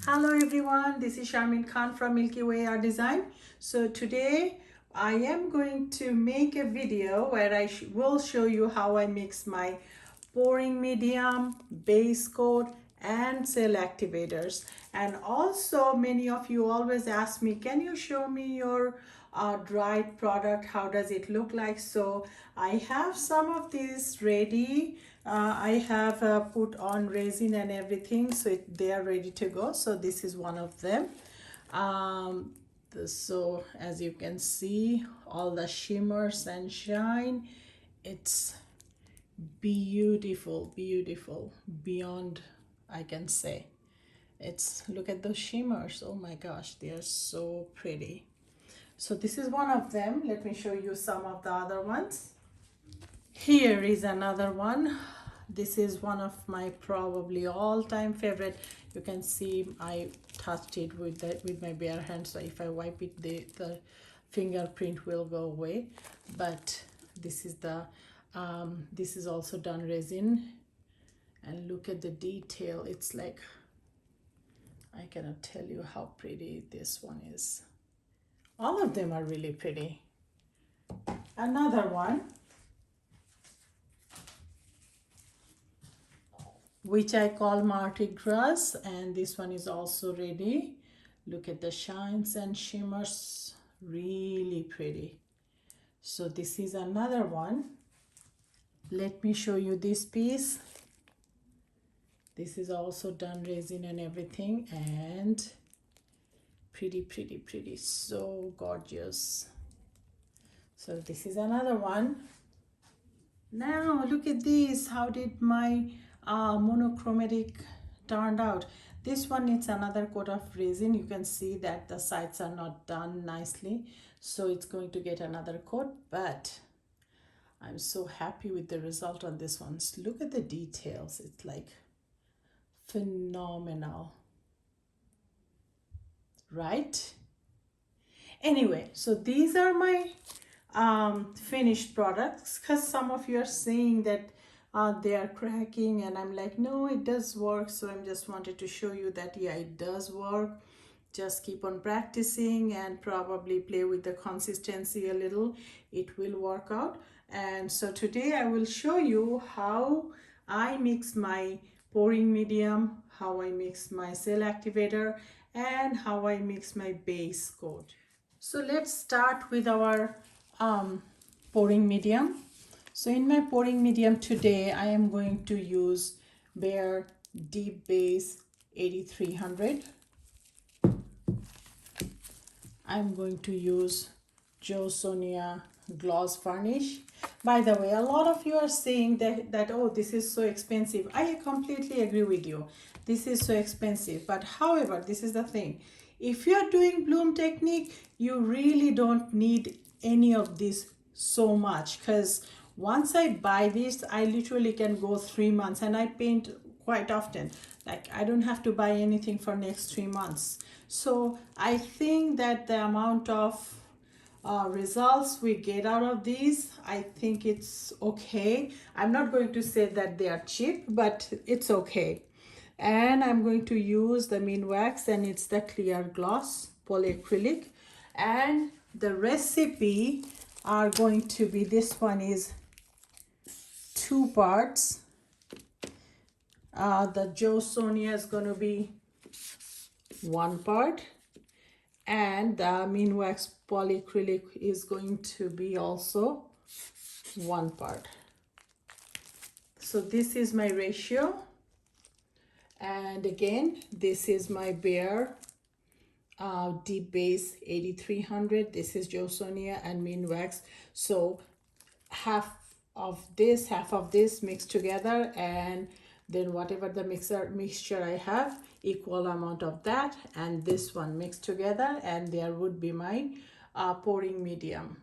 Hello everyone, this is Sharmin Khan from Milkyway Art Design. So today I am going to make a video where I will show you how I mix my pouring medium, base coat and cell activators. And also many of you always ask me, can you show me your dried product, how does it look like? So I have some of these ready. I have put on resin and everything, so they are ready to go. So this is one of them. So as you can see, all the shimmers and shine, it's beautiful, beautiful, beyond I can say. It's, look at those shimmers, oh my gosh, they are so pretty. So this is one of them. Let me show you some of the other ones. Here is another one. This is one of my probably all-time favorite. You can see I touched it with my bare hand, so if I wipe it, the fingerprint will go away. But this is the this is also done resin, and look at the detail. It's like, I cannot tell you how pretty this one is. All of them are really pretty. Another one, which I call Mardi Gras, and this one is also ready. Look at the shines and shimmers, really pretty. So this is another one. Let me show you this piece. This is also done resin and everything, and pretty, pretty, pretty, so gorgeous. So this is another one. Now look at this, how did my monochromatic turned out. This one needs another coat of resin. You can see that the sides are not done nicely, so it's going to get another coat, but I'm so happy with the result on this one. Look at the details, it's like phenomenal, right? Anyway, so these are my finished products, because some of you are saying that they are cracking, and I'm like, no, it does work. So I'm just wanted to show you that yeah, it does work. Just keep on practicing and probably play with the consistency a little, it will work out. And so today I will show you how I mix my pouring medium, how I mix my cell activator, and how I mix my base coat. So let's start with our pouring medium. So in my pouring medium today, I am going to use Bare Deep Base 8300. I'm going to use Jo Sonia Gloss Varnish. By the way, a lot of you are saying that oh, this is so expensive. I completely agree with you. This is so expensive. But however, this is the thing. If you are doing bloom technique, you really don't need any of this so much, because once I buy this, I literally can go 3 months, and I paint quite often. Like, I don't have to buy anything for next 3 months. So I think that the amount of results we get out of these, I think it's okay. I'm not going to say that they are cheap, but it's okay. And I'm going to use the Minwax, and it's the clear gloss polyacrylic, and the recipe are going to be, this one is 2 parts. The Jo Sonia is going to be 1 part, and the Minwax polyacrylic is going to be also 1 part. So this is my ratio. And again, this is my Bare Deep Base 8300. This is Jo Sonia and Minwax. So half of this mixed together, and then whatever the mixture I have, equal amount of that, and this one mixed together, and there would be my pouring medium.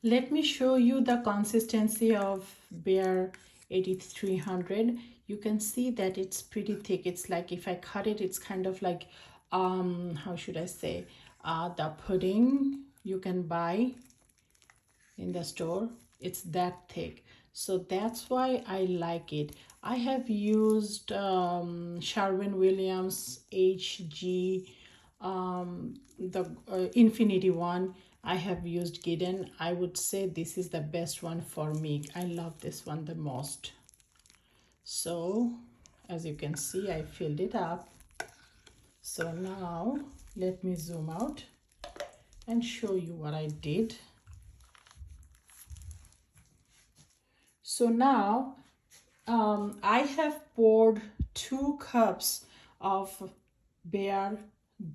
Let me show you the consistency of Bare 8300. You can see that it's pretty thick. It's like, if I cut it, it's kind of like how should I say, the pudding you can buy in the store. It's that thick. So that's why I like it. I have used Sherwin-Williams HG, the Infinity one. I have used Gidden. I would say this is the best one for me. I love this one the most. So as you can see, I filled it up. So now let me zoom out and show you what I did. So now I have poured 2 cups of Bare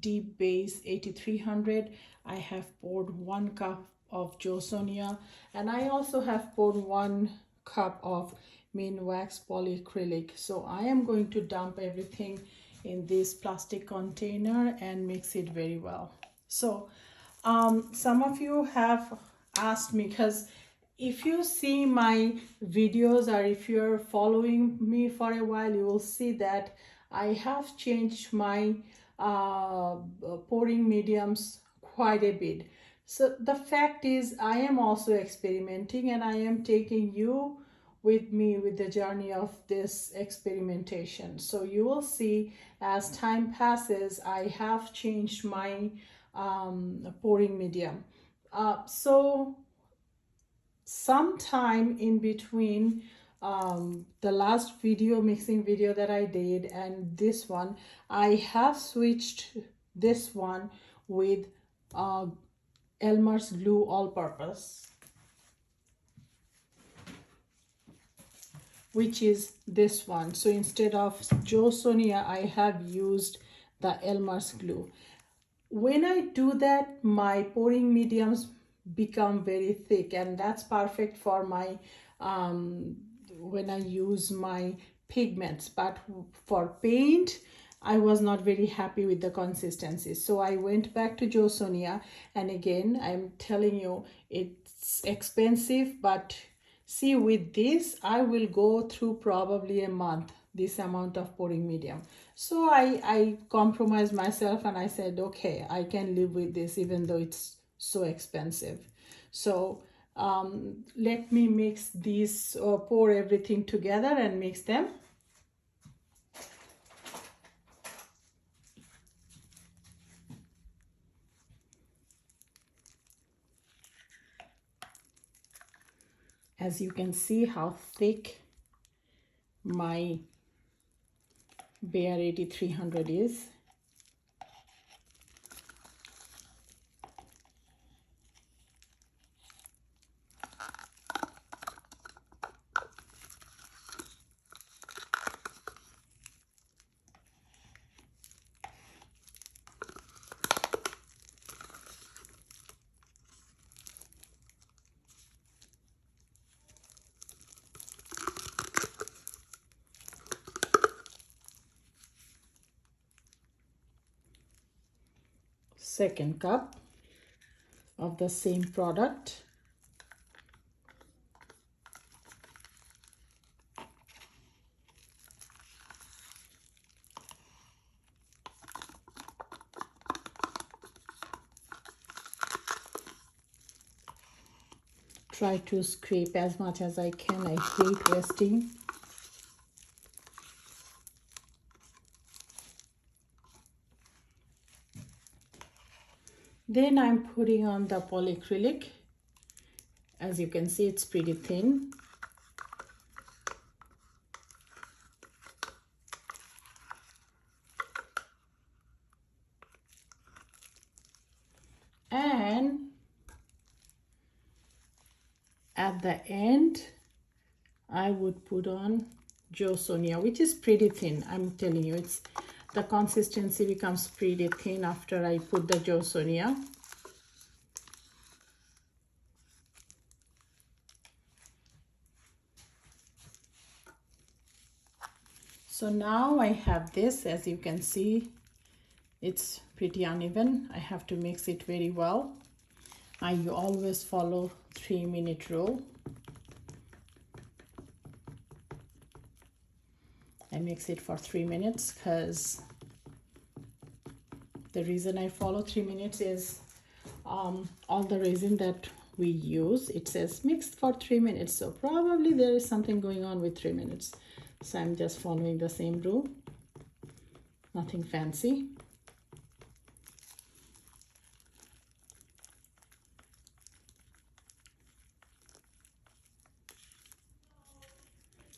Deep Base 8300. I have poured 1 cup of Josonia, and I also have poured 1 cup of Minwax polyacrylic. So I am going to dump everything in this plastic container and mix it very well. So some of you have asked me, because if you see my videos or if you're following me for a while, you will see that I have changed my pouring mediums quite a bit. So the fact is, I am also experimenting, and I am taking you with me with the journey of this experimentation. So you will see as time passes, I have changed my pouring medium. So sometime in between the last video, mixing video that I did, and this one, I have switched this one with Elmer's glue all purpose, which is this one. So instead of Josonia, I have used the Elmer's glue. When I do that, my pouring mediums become very thick, and that's perfect for my when I use my pigments. But for paint, I was not very happy with the consistency, so I went back to Josonia. And again, I'm telling you, it's expensive, but see, with this I will go through probably a month this amount of pouring medium. So I compromised myself and I said, okay, I can live with this even though it's so expensive. So let me mix these, pour everything together and mix them. As you can see how thick my Bare 8300 is. Second cup of the same product. Try to scrape as much as I can. I hate wasting. Then I'm putting on the polyacrylic. As you can see, it's pretty thin. And at the end, I would put on Josonia, which is pretty thin. I'm telling you, it's the consistency becomes pretty thin after I put the Josonia. So now I have this. As you can see, it's pretty uneven. I have to mix it very well. I always follow 3-minute rule. I mix it for 3 minutes because the reason I follow 3 minutes is all the resin that we use. It says mixed for 3 minutes, so probably there is something going on with 3 minutes. So I'm just following the same rule, nothing fancy.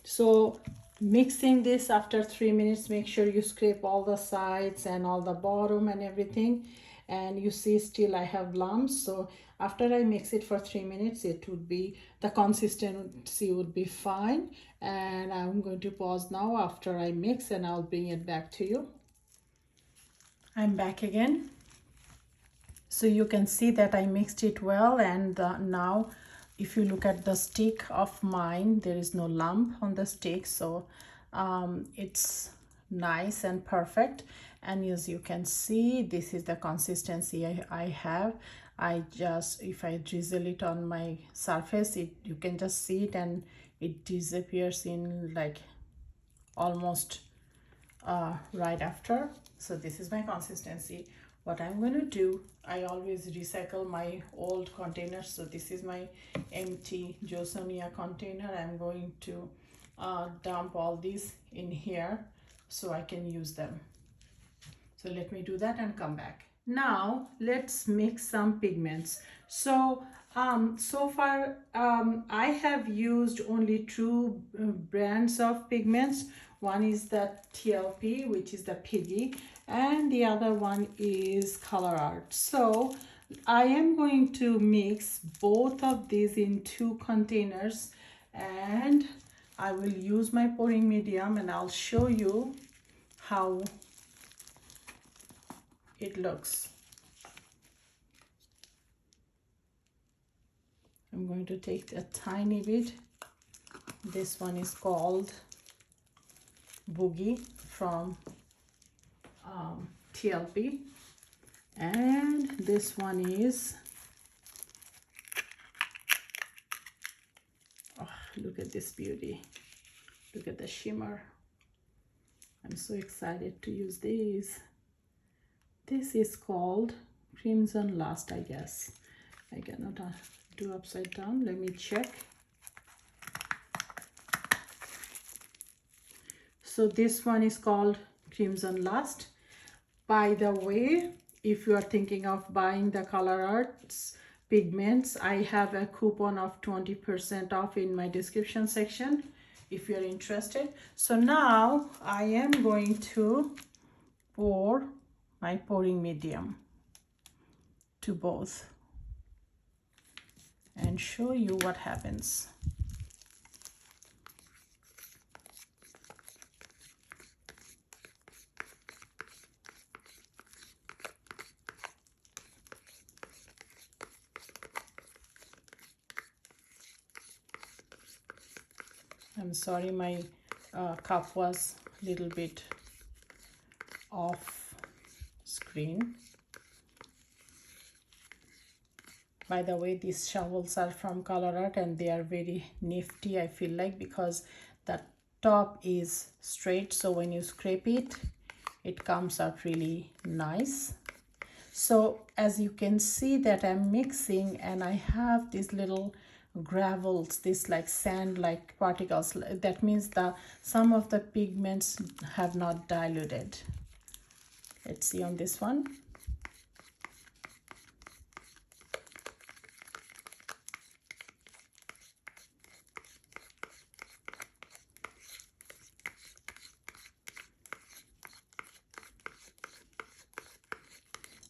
So mixing this after 3 minutes, make sure you scrape all the sides and all the bottom and everything. And you see still I have lumps, so after I mix it for 3 minutes, it would be, the consistency would be fine. And I'm going to pause now after I mix, and I'll bring it back to you. I'm back again. So you can see that I mixed it well, and now if you look at the stick of mine, there is no lump on the stick, so it's nice and perfect. And as you can see, this is the consistency I have. I just, if I drizzle it on my surface, you can just see it, and it disappears in like almost right after. So this is my consistency. What I'm going to do, I always recycle my old containers. So this is my empty Josonia container. I'm going to dump all these in here so I can use them. So let me do that and come back. Now let's mix some pigments. So so far I have used only two brands of pigments. One is the TLP, which is the Piggy, and the other one is Color Art. So I am going to mix both of these in 2 containers, and I will use my pouring medium, and I'll show you how it looks. I'm going to take a tiny bit. This one is called Boogie from TLP, and this one is, oh, look at this beauty, look at the shimmer. I'm so excited to use these. This is called Crimson Lust, I guess. I cannot do upside down. Let me check. So this one is called Crimson Lust. By the way, if you are thinking of buying the Color Arts pigments, I have a coupon of 20% off in my description section if you're interested. So now I am going to pour my pouring medium to both and show you what happens. I'm sorry, my cup was a little bit off screen. By the way, these shovels are from Color Art, and they are very nifty, I feel like, because the top is straight, so when you scrape it, it comes out really nice. So as you can see that I'm mixing, and I have these little gravels, this like sand like particles. That means that some of the pigments have not diluted. Let's see on this one.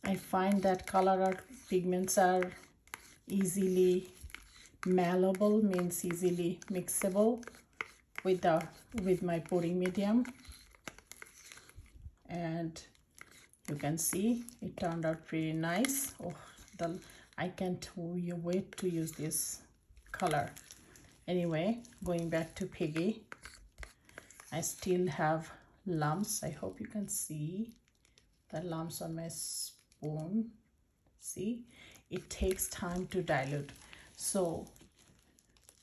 I find that Color Art pigments are easily malleable, means easily mixable with my pouring medium, and you can see it turned out pretty nice. Oh, I can't wait to use this color. Anyway, going back to Piggy, I still have lumps. I hope you can see the lumps on my spoon. See, it takes time to dilute. So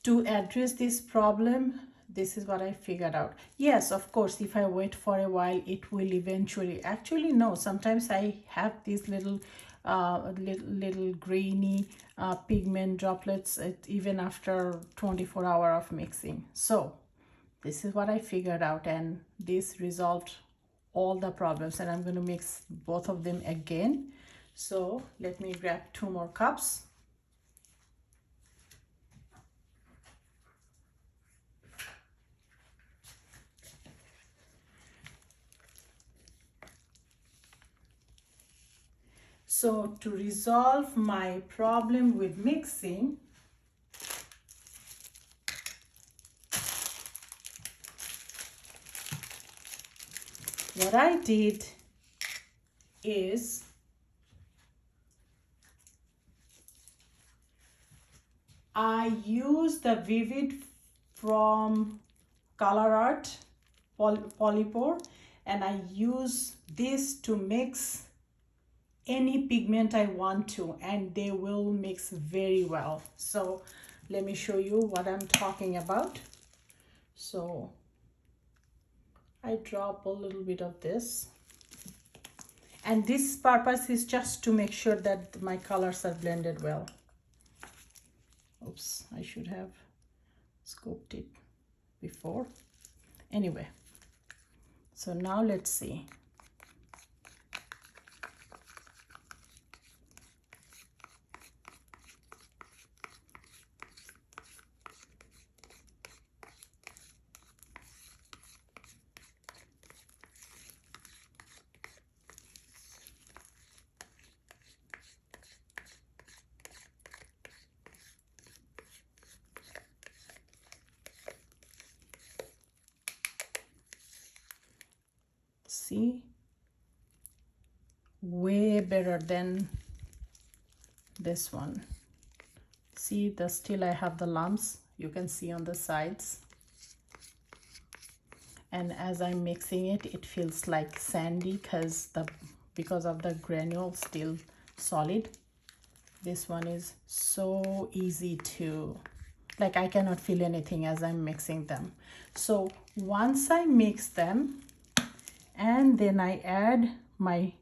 to address this problem, this is what I figured out. Yes, of course, if I wait for a while, it will eventually, actually no, sometimes I have these little little grainy pigment droplets even after 24 hours of mixing. So this is what I figured out, and this resolved all the problems, and I'm going to mix both of them again. So let me grab 2 more cups. So to resolve my problem with mixing, what I did is I used the Vivid from Color Art Polypore, and I use this to mix any pigment I want to, and they will mix very well. So let me show you what I'm talking about. So I drop a little bit of this, and this purpose is just to make sure that my colors are blended well. Oops, I should have scoped it before. Anyway, so now let's see. See, way better than this one. See, still I have the lumps, you can see on the sides, and as I'm mixing it, it feels like sandy because of the granule still solid. This one is so easy to, like, I cannot feel anything as I'm mixing them. So once I mix them, and then I add my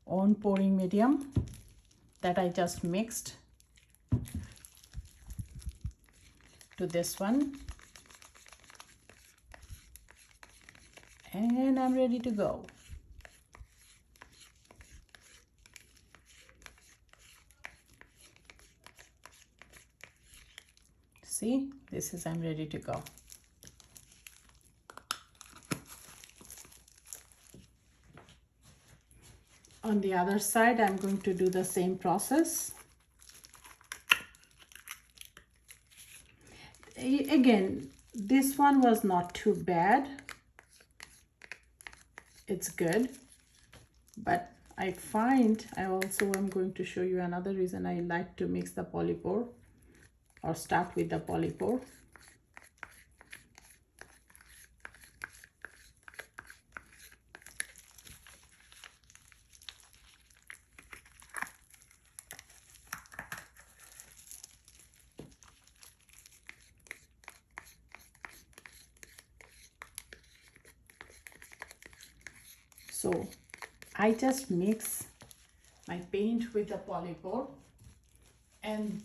own pouring medium that I just mixed to this one, and I'm ready to go. See, this is, I'm ready to go. On the other side, I'm going to do the same process. Again, this one was not too bad. It's good, but I find I'm going to show you another reason I like to mix the polypore, or start with the polypore. So I just mix my paint with the polypore, and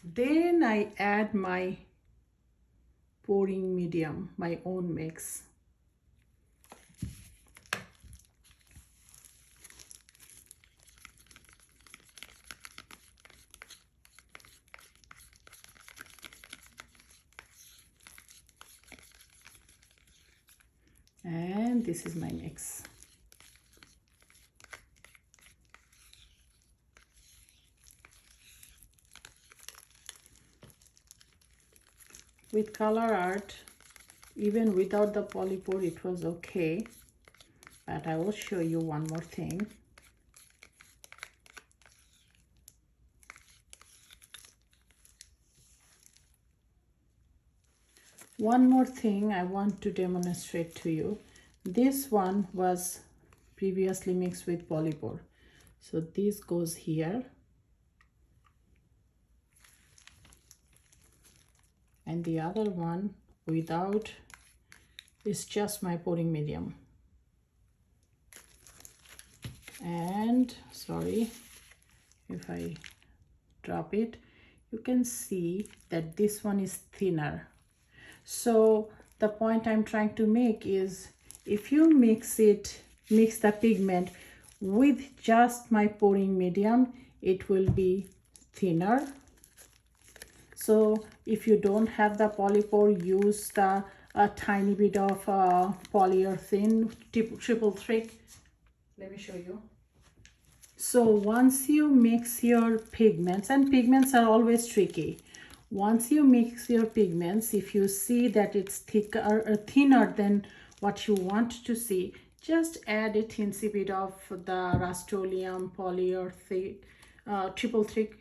then I add my pouring medium, my own mix. And this is my mix. With Color Art, even without the polypore, it was okay. But I will show you one more thing. One more thing I want to demonstrate to you. This one was previously mixed with polypore. So this goes here. And the other one without is just my pouring medium. And sorry if I drop it, you can see that this one is thinner. So the point I'm trying to make is, if you mix the pigment with just my pouring medium, it will be thinner. So if you don't have the polypore, use a tiny bit of polyurethane triple thick. Let me show you. So once you mix your pigments, and pigments are always tricky, once you mix your pigments, if you see that it's thicker or thinner than what you want to see, just add a teensy bit of the Rust-Oleum polyurethane, triple thick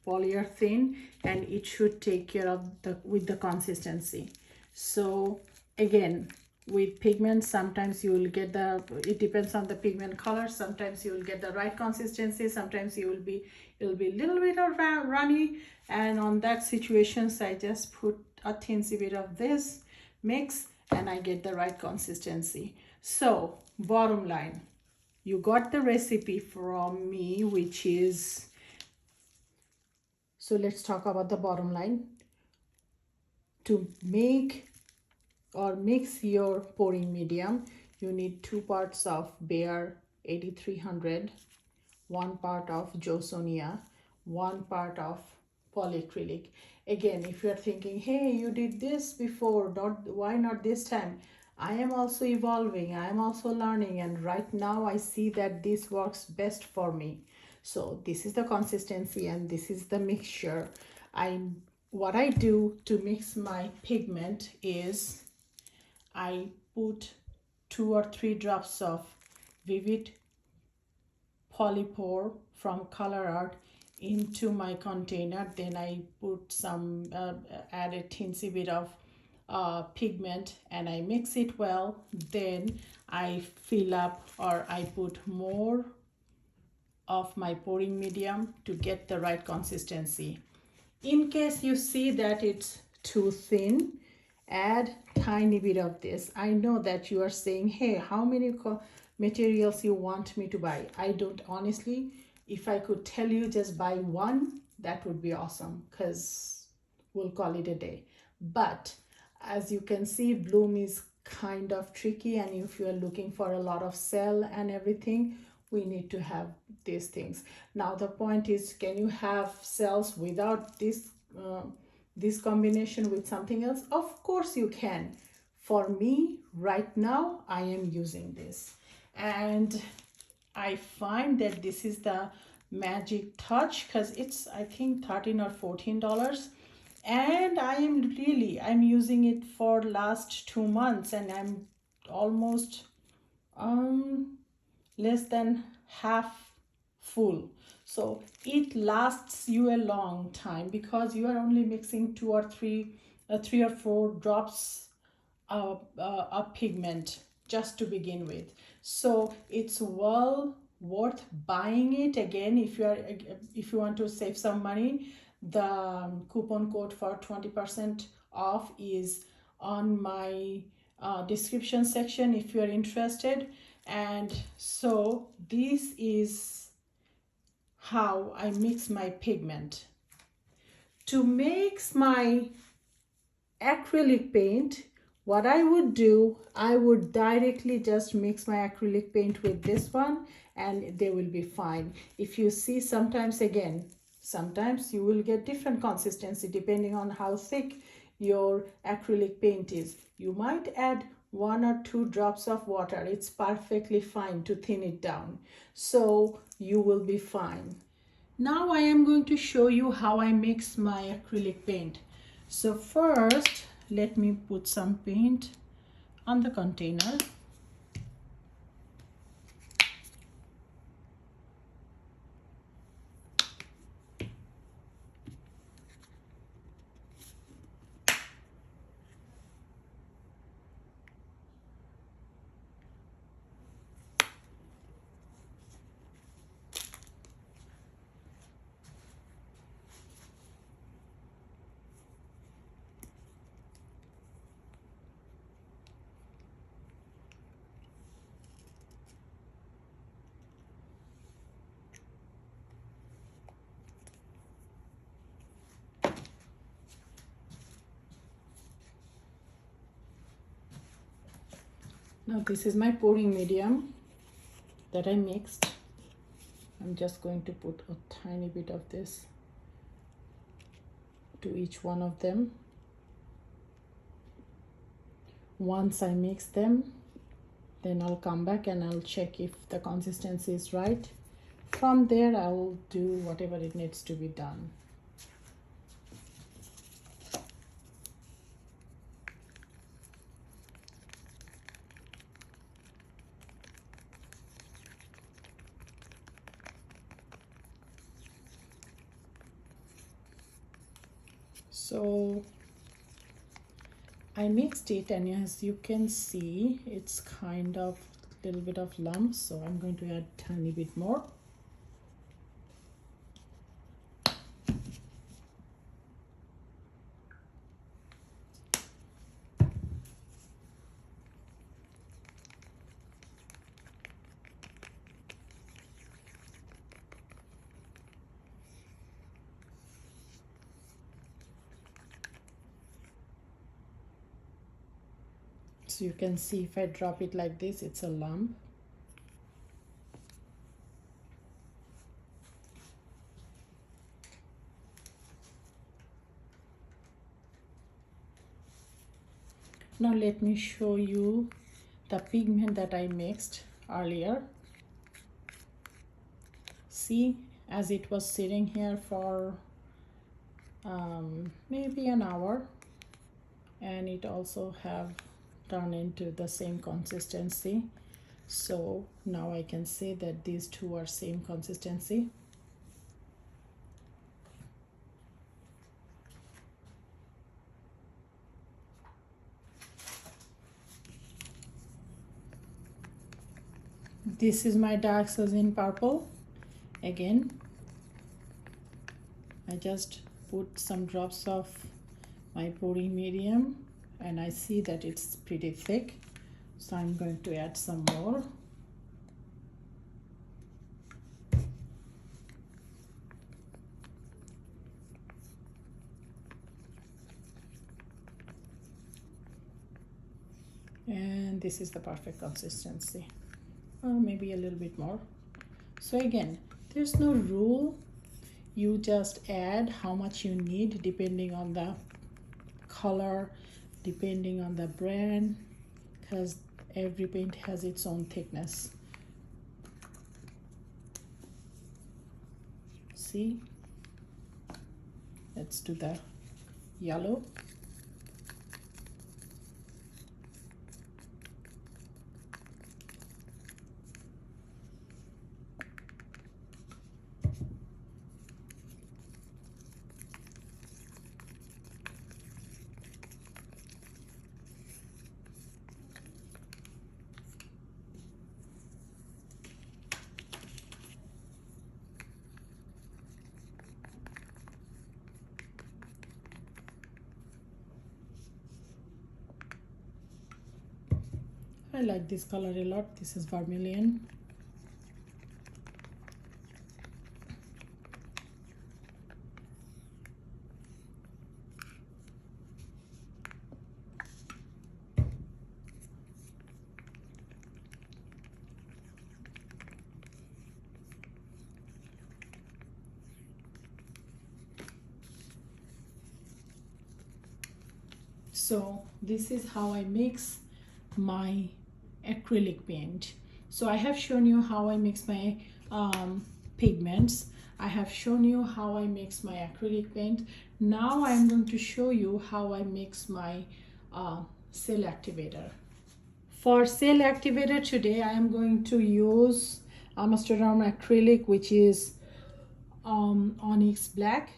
polyurethane, and it should take care of the consistency. So again, with pigments, sometimes you will get it depends on the pigment color, sometimes you will get the right consistency, sometimes it will be a little bit of runny, and on that situations I just put a teensy bit of this mix and I get the right consistency. So bottom line, you got the recipe from me, which is, so let's talk about the bottom line. To make or mix your pouring medium, you need 2 parts of Bare 8300, 1 part of Josonia, 1 part of polyacrylic. Again, if you're thinking, hey, you did this before, why not this time? I am also evolving, I am also learning, and right now I see that this works best for me. So this is the consistency and this is the mixture. What I do to mix my pigment is I put 2 or 3 drops of Vivid Polypore from Color Art into my container. Then I put some, add a teensy bit of pigment and I mix it well. Then I fill up, or I put more of my pouring medium to get the right consistency. In case you see that it's too thin, add tiny bit of this. I know that you are saying, hey, how many materials you want me to buy? I don't, honestly, if I could tell you just buy one, that would be awesome, because we'll call it a day. But as you can see, bloom is kind of tricky, and if you are looking for a lot of cell and everything, we need to have these things. Now the point is, can you have cells without this combination with something else? Of course you can. For me right now, I am using this, and I find that this is the magic touch, because it's, I think, $13 or $14, and I'm using it for last 2 months, and I'm almost less than half full. So it lasts you a long time, because you are only mixing 2 or 3 3 or 4 drops of pigment just to begin with. So it's well worth buying it. Again, if you want to save some money, the coupon code for 20% off is on my description section if you're interested. And so this is how I mix my pigment. To mix my acrylic paint, what I would do, I would directly just mix my acrylic paint with this one and they will be fine. If you see, sometimes you will get different consistency depending on how thick your acrylic paint is. You might add 1 or 2 drops of water. It's perfectly fine to thin it down. So you will be fine. Now I am going to show you how I mix my acrylic paint. So first, let me put some paint on the container. Now this is my pouring medium that I mixed. I'm just going to put a tiny bit of this to each one of them. Once I mix them, then I'll come back and I'll check if the consistency is right. From there, I'll do whatever it needs to be done. So I mixed it, and as you can see, it's kind of a little bit of lumps, so I'm going to add a tiny bit more. So you can see if I drop it like this, it's a lump. Now let me show you the pigment that I mixed earlier. See, as it was sitting here for maybe an hour, and it also have turned into the same consistency. So now I can say that these two are same consistency. This is my dark sazine purple. Again, I just put some drops of my pouring medium, and I see that it's pretty thick, so I'm going to add some more. And this is the perfect consistency, or maybe a little bit more. So again, there's no rule. You just add how much you need depending on the color, depending on the brand, because every paint has its own thickness. See, let's do the yellow. I like this color a lot. This is vermilion. So this is how I mix my acrylic paint. So I have shown you how I mix my pigments. I have shown you how I mix my acrylic paint. Now I'm going to show you how I mix my Cell Activator. For Cell Activator today, I am going to use Amastardarm acrylic, which is Onix Black.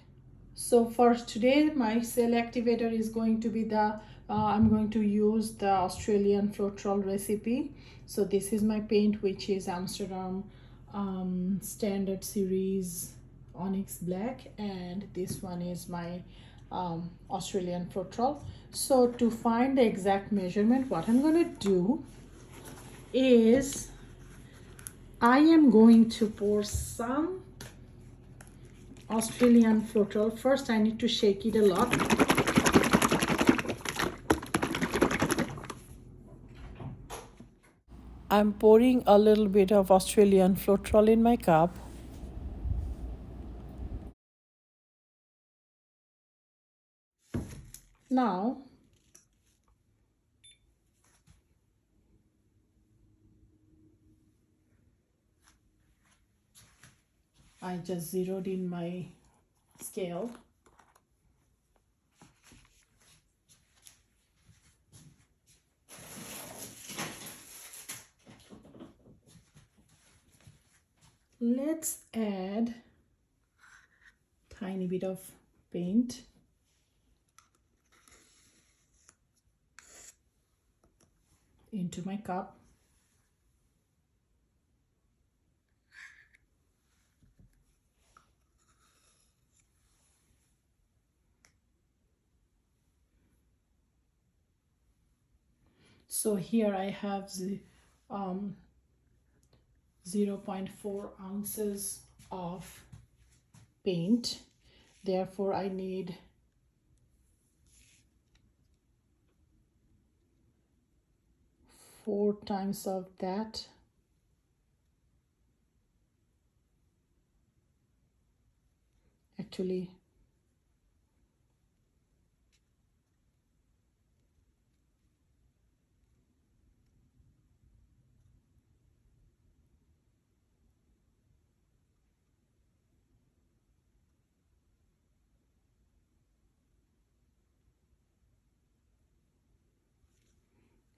So for today, my Cell Activator is going to be the I'm going to use the Australian Floetrol recipe. So this is my paint, which is Amastardarm Standard Series Onix Black, and this one is my Australian Floetrol. So to find the exact measurement, what I'm going to do is I am going to pour some Australian Floetrol. First, I need to shake it a lot. I'm pouring a little bit of Australian Floetrol in my cup. Now, I just zeroed in my scale. Let's add tiny bit of paint into my cup. So here I have the 0.4 ounces of paint. Therefore, I need 4 times of that. Actually,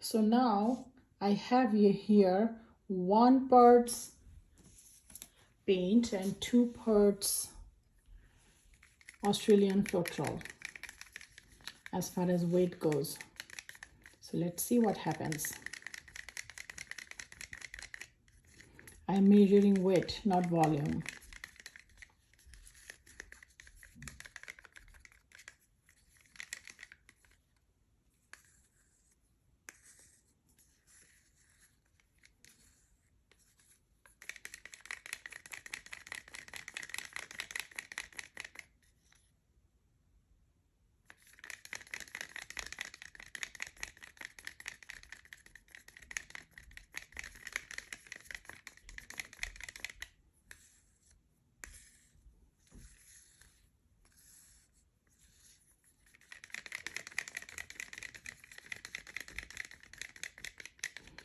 so now I have here 1 parts paint and 2 parts Australian Floetrol as far as weight goes. So let's see what happens. I'm measuring weight, not volume.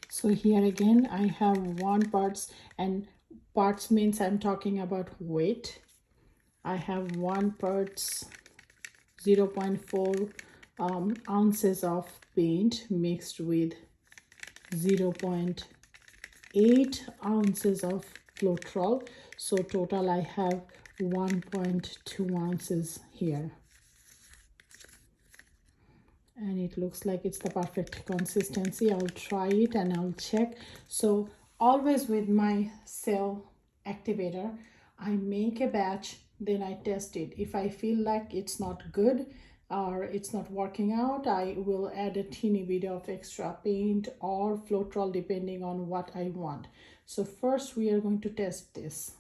So here again I have 1 parts, and parts means I'm talking about weight. I have 1 parts 0.4 ounces of paint mixed with 0.8 ounces of Floetrol. So total I have 1.2 ounces here. And it looks like it's the perfect consistency. I'll try it and I'll check. So always with my Cell Activator, I make a batch, then I test it. If I feel like it's not good or it's not working out, I will add a teeny bit of extra paint or Floetrol depending on what I want. So first we are going to test this.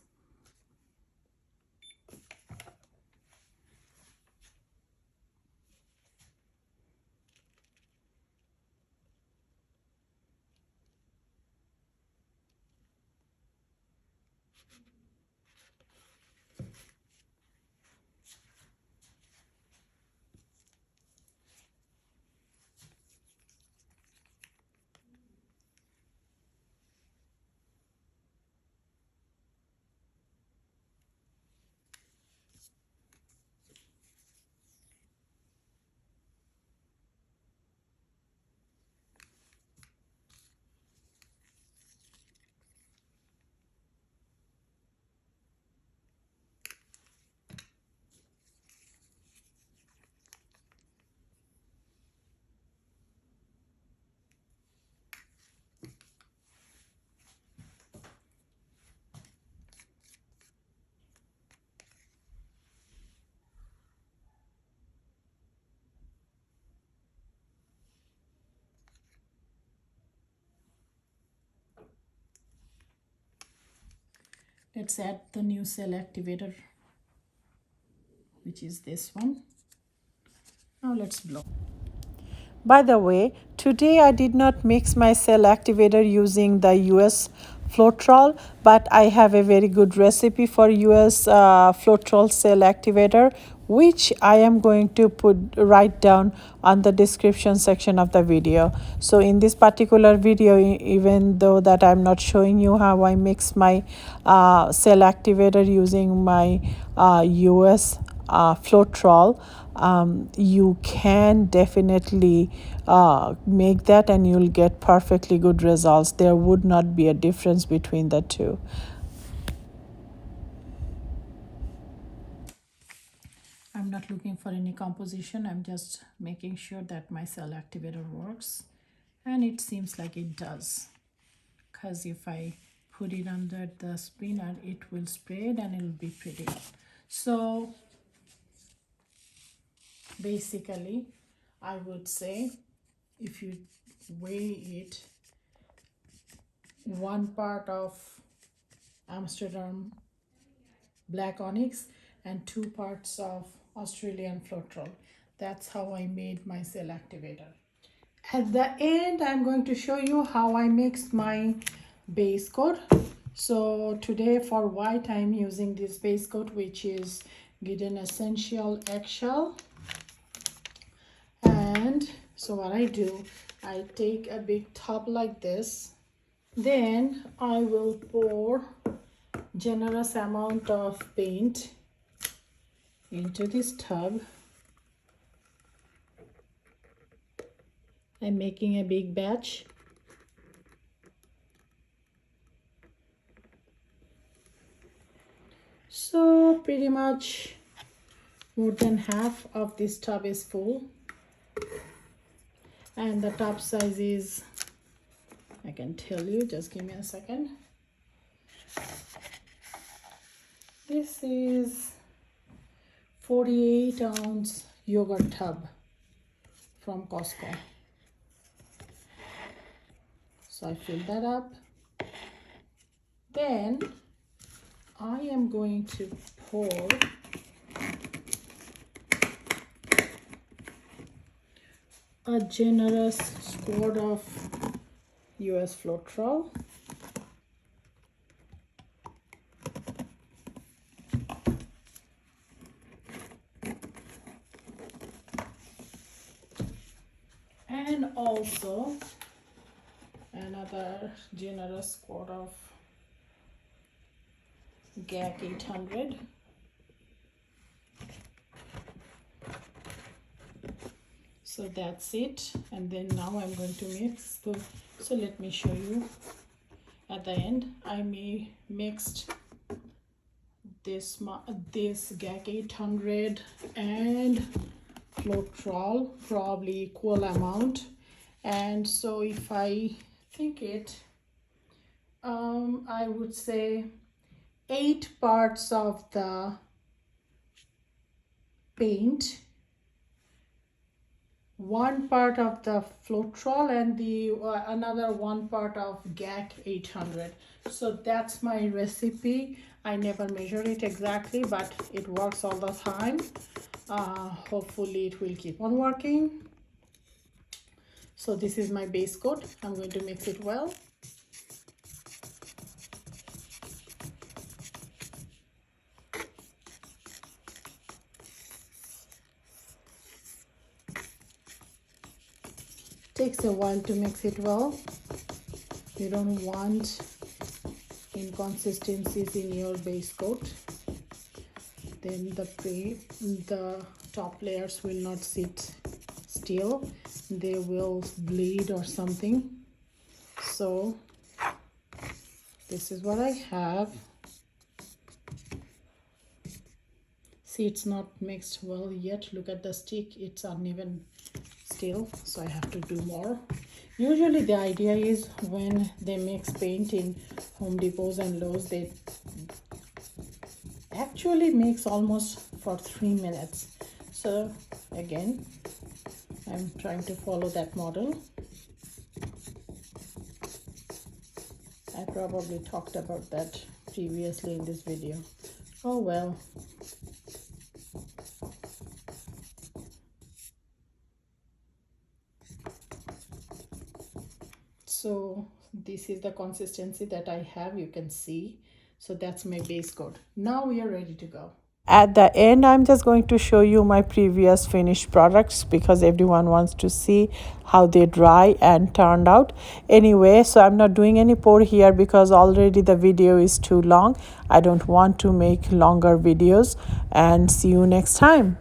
Let's add the new Cell Activator, which is this one. Now let's blow. By the way, Today I did not mix my cell activator using the US Floetrol, but I have a very good recipe for US Floetrol cell activator, which I am going to write down on the description section of the video. So in this particular video, even though that I'm not showing you how I mix my cell activator using my US Floetrol, you can definitely make that and you'll get perfectly good results. There would not be a difference between the two. I'm not looking for any composition. I'm just making sure that my cell activator works, and it seems like it does, because if I put it under the spinner, it will spread and it'll be pretty. So basically I would say, if you weigh it, 1 part of Amastardarm Black Onix and 2 parts of Australian Floetrol. That's how I made my cell activator. At the end, I'm going to show you how I mixed my base coat. So today for white, I'm using this base coat, which is Giden Essential Eggshell. And so what I do, I take a big tub like this, then I will pour generous amount of paint into this tub. I'm making a big batch. So pretty much more than half of this tub is full, and the tub size is, I can tell you, just give me a second. This is 48-ounce yogurt tub from Costco. So I fill that up. Then I am going to pour a generous squirt of US Floetrol. And also another generous squirt of GAC 800. So that's it, and then now I'm going to mix. So let me show you. At the end, I mixed this GAC 800 and Floetrol, probably equal amount. And so if I think it, I would say 8 parts of the paint, 1 part of the Floetrol, and the another 1 part of GAC 800. So that's my recipe. I never measure it exactly, but it works all the time. Hopefully it will keep on working. So this is my base coat. I'm going to mix it well. Takes a while to mix it well. You don't want inconsistencies in your base coat. Then the top layers will not sit still. They will bleed or something. So this is what I have. See, it's not mixed well yet. Look at the stick, it's uneven still, so I have to do more. Usually the idea is when they mix paint in Home Depots and Lowe's, they actually mix almost for 3 minutes. So again, I'm trying to follow that model. I probably talked about that previously in this video. Oh well. So this is the consistency that I have, you can see. So that's my base coat. Now we are ready to go. At the end, I'm just going to show you my previous finished products because everyone wants to see how they dry and turned out. Anyway, so I'm not doing any pour here because already the video is too long. I don't want to make longer videos, and see you next time.